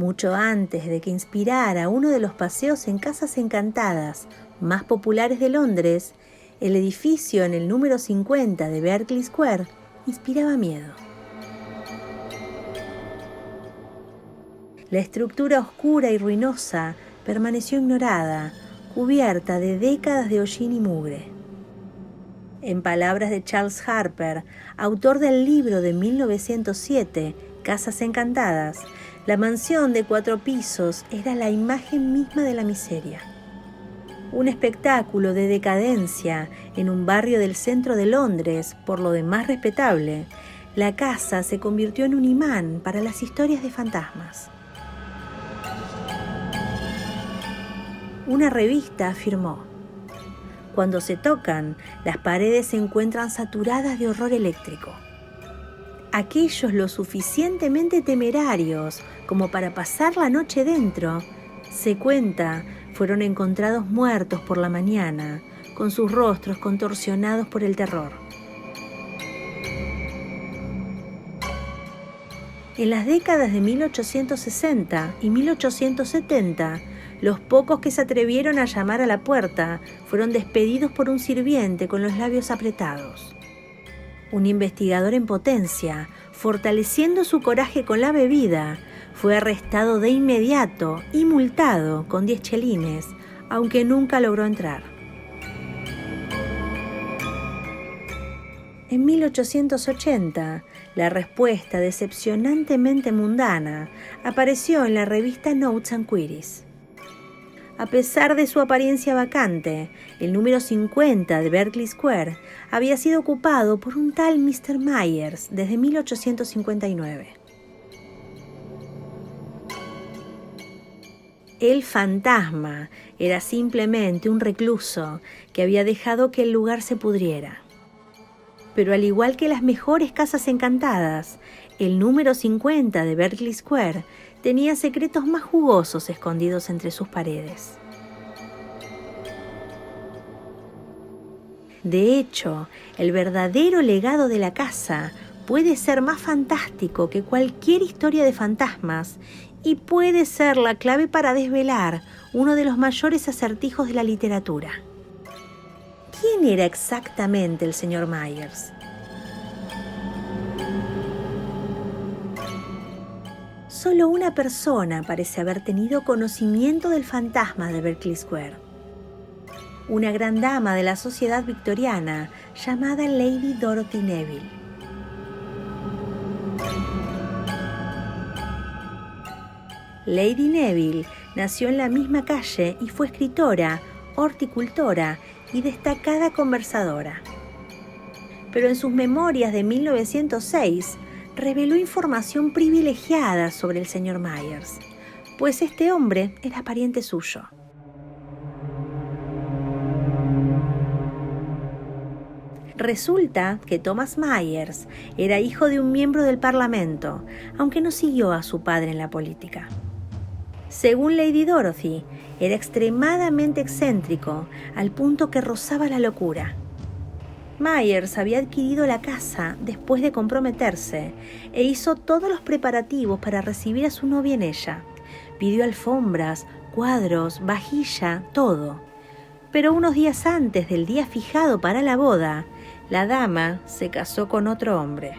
Mucho antes de que inspirara uno de los paseos en casas encantadas más populares de Londres, el edificio en el número 50 de Berkeley Square inspiraba miedo. La estructura oscura y ruinosa permaneció ignorada, cubierta de décadas de hollín y mugre. En palabras de Charles Harper, autor del libro de 1907, Casas Encantadas, la mansión de 4 pisos era la imagen misma de la miseria. Un espectáculo de decadencia en un barrio del centro de Londres, por lo demás respetable, la casa se convirtió en un imán para las historias de fantasmas. Una revista afirmó: cuando se tocan, las paredes se encuentran saturadas de horror eléctrico. Aquellos lo suficientemente temerarios como para pasar la noche dentro, se cuenta, fueron encontrados muertos por la mañana, con sus rostros contorsionados por el terror. En las décadas de 1860 y 1870, los pocos que se atrevieron a llamar a la puerta fueron despedidos por un sirviente con los labios apretados. Un investigador en potencia, fortaleciendo su coraje con la bebida, fue arrestado de inmediato y multado con 10 chelines, aunque nunca logró entrar. En 1880, la respuesta decepcionantemente mundana apareció en la revista Notes and Queries. A pesar de su apariencia vacante, el número 50 de Berkeley Square había sido ocupado por un tal Mr. Myers desde 1859. El fantasma era simplemente un recluso que había dejado que el lugar se pudriera. Pero al igual que las mejores casas encantadas, el número 50 de Berkeley Square tenía secretos más jugosos escondidos entre sus paredes. De hecho, el verdadero legado de la casa puede ser más fantástico que cualquier historia de fantasmas y puede ser la clave para desvelar uno de los mayores acertijos de la literatura. ¿Quién era exactamente el señor Myers? Solo una persona parece haber tenido conocimiento del fantasma de Berkeley Square. Una gran dama de la sociedad victoriana llamada Lady Dorothy Neville. Lady Neville nació en la misma calle y fue escritora, horticultora y destacada conversadora. Pero en sus memorias de 1906 reveló información privilegiada sobre el señor Myers, pues este hombre era pariente suyo. Resulta que Thomas Myers era hijo de un miembro del Parlamento, aunque no siguió a su padre en la política. Según Lady Dorothy, era extremadamente excéntrico, al punto que rozaba la locura. Myers había adquirido la casa después de comprometerse e hizo todos los preparativos para recibir a su novia en ella. Pidió alfombras, cuadros, vajilla, todo. Pero unos días antes del día fijado para la boda, la dama se casó con otro hombre.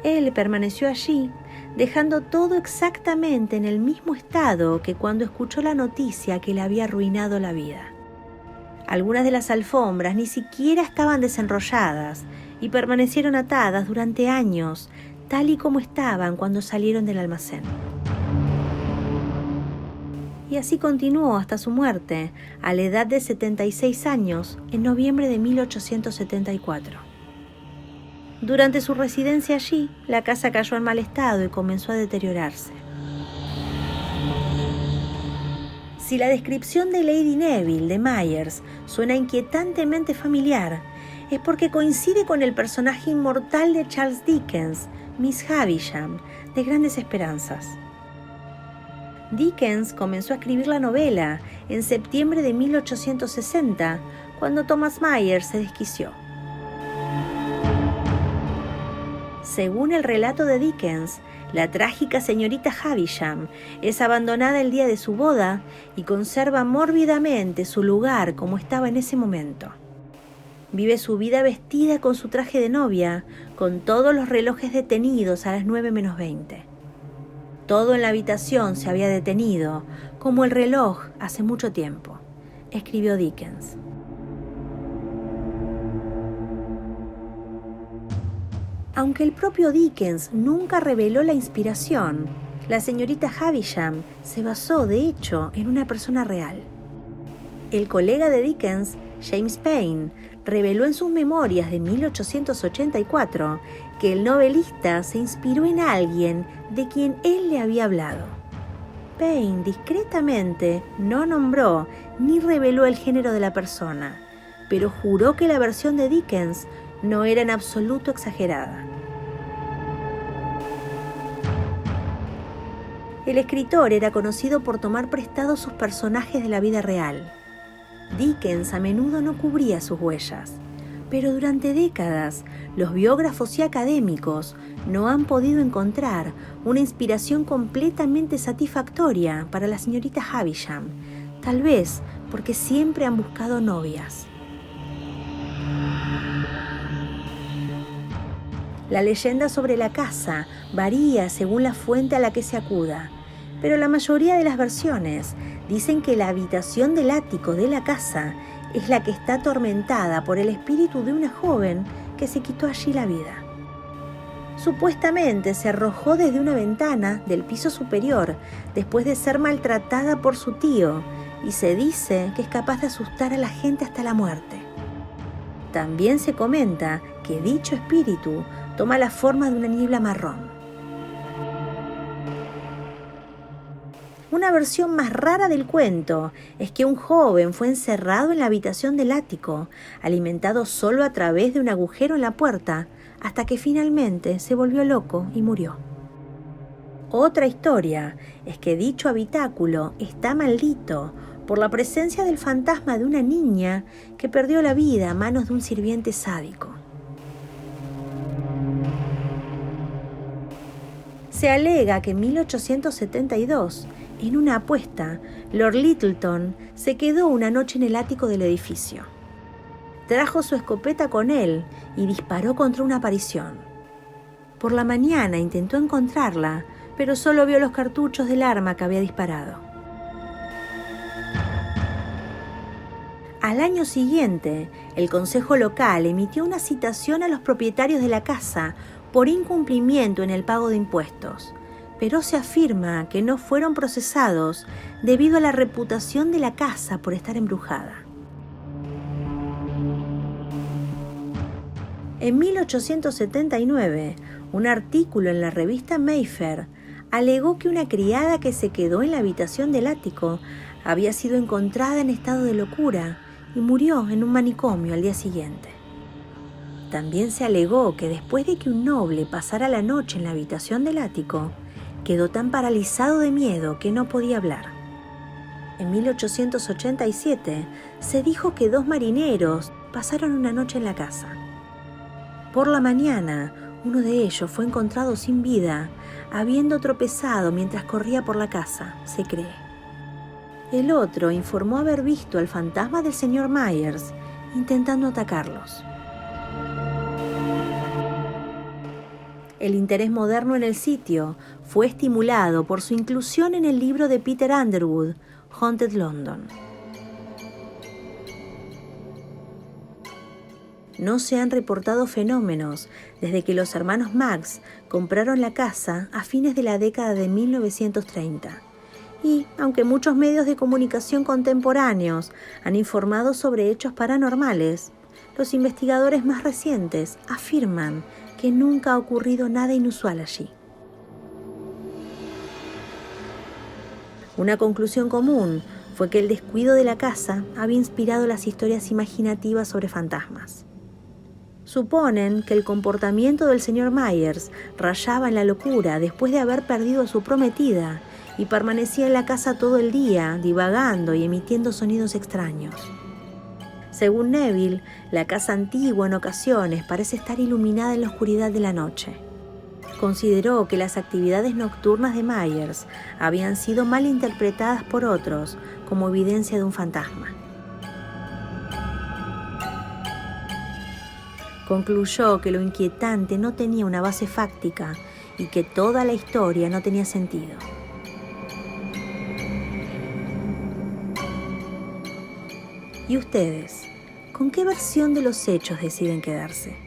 Él permaneció allí, dejando todo exactamente en el mismo estado que cuando escuchó la noticia que le había arruinado la vida. Algunas de las alfombras ni siquiera estaban desenrolladas y permanecieron atadas durante años, tal y como estaban cuando salieron del almacén. Y así continuó hasta su muerte, a la edad de 76 años, en noviembre de 1874. Durante su residencia allí, la casa cayó en mal estado y comenzó a deteriorarse. Si la descripción de Lady Neville de Myers suena inquietantemente familiar, es porque coincide con el personaje inmortal de Charles Dickens, Miss Havisham, de Grandes Esperanzas. Dickens comenzó a escribir la novela en septiembre de 1860, cuando Thomas Myers se desquició. Según el relato de Dickens, la trágica señorita Havisham es abandonada el día de su boda y conserva mórbidamente su lugar como estaba en ese momento. Vive su vida vestida con su traje de novia, con todos los relojes detenidos a las 9:20. Todo en la habitación se había detenido, como el reloj hace mucho tiempo, escribió Dickens. Aunque el propio Dickens nunca reveló la inspiración, la señorita Havisham se basó, de hecho, en una persona real. El colega de Dickens, James Payn, reveló en sus memorias de 1884 que el novelista se inspiró en alguien de quien él le había hablado. Payn discretamente no nombró ni reveló el género de la persona, pero juró que la versión de Dickens no era en absoluto exagerada. El escritor era conocido por tomar prestados sus personajes de la vida real. Dickens a menudo no cubría sus huellas, pero durante décadas los biógrafos y académicos no han podido encontrar una inspiración completamente satisfactoria para la señorita Havisham, tal vez porque siempre han buscado novias. La leyenda sobre la casa varía según la fuente a la que se acuda, pero la mayoría de las versiones dicen que la habitación del ático de la casa es la que está atormentada por el espíritu de una joven que se quitó allí la vida. Supuestamente se arrojó desde una ventana del piso superior después de ser maltratada por su tío y se dice que es capaz de asustar a la gente hasta la muerte. También se comenta que dicho espíritu toma la forma de una niebla marrón. Una versión más rara del cuento es que un joven fue encerrado en la habitación del ático, alimentado solo a través de un agujero en la puerta, hasta que finalmente se volvió loco y murió. Otra historia es que dicho habitáculo está maldito por la presencia del fantasma de una niña que perdió la vida a manos de un sirviente sádico. Se alega que en 1872, en una apuesta, Lord Lyttelton se quedó una noche en el ático del edificio. Trajo su escopeta con él y disparó contra una aparición. Por la mañana intentó encontrarla, pero solo vio los cartuchos del arma que había disparado. Al año siguiente, el consejo local emitió una citación a los propietarios de la casa por incumplimiento en el pago de impuestos, pero se afirma que no fueron procesados debido a la reputación de la casa por estar embrujada. En 1879, un artículo en la revista Mayfair alegó que una criada que se quedó en la habitación del ático había sido encontrada en estado de locura y murió en un manicomio al día siguiente. También se alegó que después de que un noble pasara la noche en la habitación del ático, quedó tan paralizado de miedo que no podía hablar. En 1887 se dijo que 2 marineros pasaron una noche en la casa. Por la mañana, uno de ellos fue encontrado sin vida, habiendo tropezado mientras corría por la casa, se cree. El otro informó haber visto al fantasma del señor Myers intentando atacarlos. El interés moderno en el sitio fue estimulado por su inclusión en el libro de Peter Underwood, Haunted London. No se han reportado fenómenos desde que los hermanos Max compraron la casa a fines de la década de 1930. Y, aunque muchos medios de comunicación contemporáneos han informado sobre hechos paranormales, los investigadores más recientes afirman que nunca ha ocurrido nada inusual allí. Una conclusión común fue que el descuido de la casa había inspirado las historias imaginativas sobre fantasmas. Suponen que el comportamiento del señor Myers rayaba en la locura después de haber perdido a su prometida y permanecía en la casa todo el día, divagando y emitiendo sonidos extraños. Según Neville, la casa antigua en ocasiones parece estar iluminada en la oscuridad de la noche. Consideró que las actividades nocturnas de Myers habían sido mal interpretadas por otros como evidencia de un fantasma. Concluyó que lo inquietante no tenía una base fáctica y que toda la historia no tenía sentido. ¿Y ustedes? ¿Con qué versión de los hechos deciden quedarse?